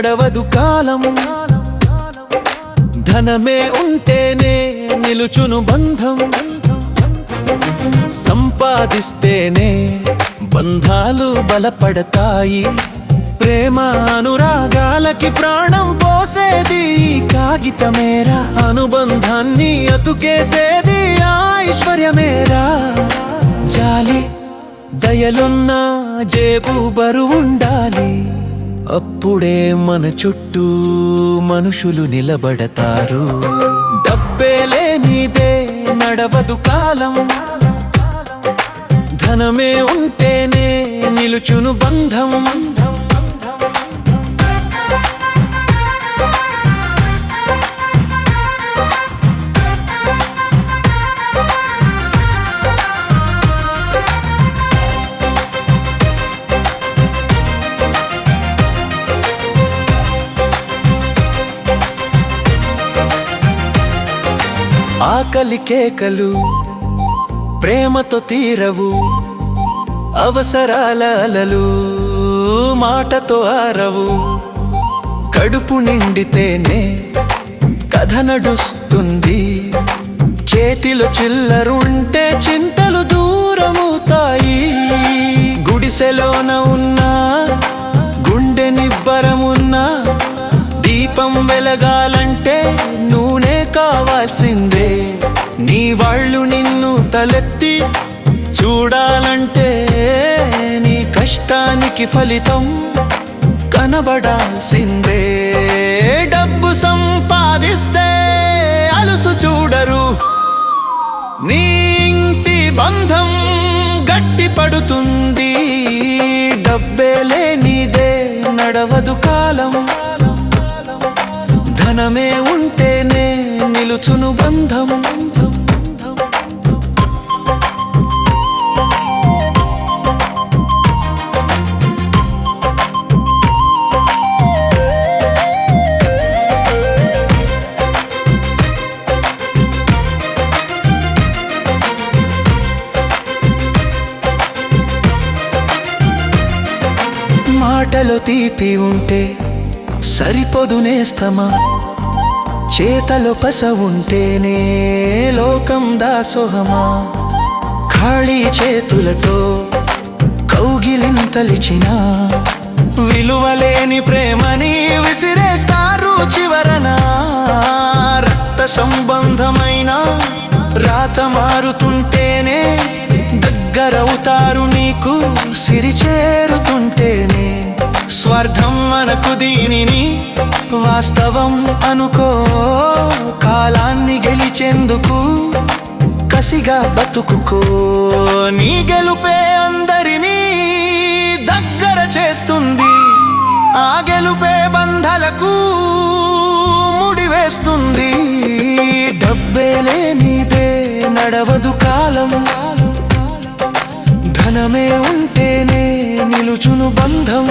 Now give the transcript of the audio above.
నడవదు కాలం. ధనమే ఉంటేనే నిలుచును బంధం. సంపాదిస్తేనే బంధాలు బలపడతాయి. ప్రేమ అనురాగాలకి ప్రాణం పోసేది కాగితమేరా. అనుబంధాన్ని అతుకేసేది ఐశ్వర్యమేరా. జాలి దయలున్న జేబు బరువుండాలి. అప్పుడే మన చుట్టూ మనుషులు నిలబడతారు. డబ్బే లేనిదే నడవదు కాలం. ధనమే ఉంటేనే నిలుచును బంధం. ఆకలి కేకలు ప్రేమతో తీరవు. అవసరాల అలలు మాటతో ఆరవు. కడుపు నిండితేనే కథ నడుస్తుంది. చేతిలో చిల్లరుంటే చింతలు దూరమవుతాయి. గుడిసెలోన ఉన్నా గుండె నిబ్బరమున్నా దీపం వెలగాలంటే నూనె కావాల్సిందే. నీ వాళ్ళు నిన్ను తలెత్తి చూడాలంటే నీ కష్టానికి ఫలితం కనబడాల్సిందే. డబ్బు సంపాదిస్తే అలుసు చూడరు. నీ ఇంటి బంధం గట్టి పడుతుంది. డబ్బే లేనిదే నడవదు కాలం. ధనమే ఉంటేనే నిలుచును బంధం. మాటలో తీపి ఉంటే సరిపోదు నేస్తమా. చేతలో పస ఉంటేనే లోకం దాసోహమా. ఖాళీ చేతులతో కౌగిలింతలిచినా విలువలేని ప్రేమని విసిరేస్తారు చివరన. రక్త సంబంధమైన రాత మారుతుంటేనే దగ్గరవుతారు నీకు. సిరి చేరుతుంటేనే స్వార్థం మనకు దీనిని వాస్తవం అనుకో. కాలాన్ని గెలిచేందుకు కసిగా బతుకుకో. నీ గెలుపే అందరినీ దగ్గర చేస్తుంది. ఆ గెలుపే బంధాలకు ముడివేస్తుంది. డబ్బే లేనిదే నడవదు కాలం. ధనమే ఉంటేనే నిలుచును బంధం.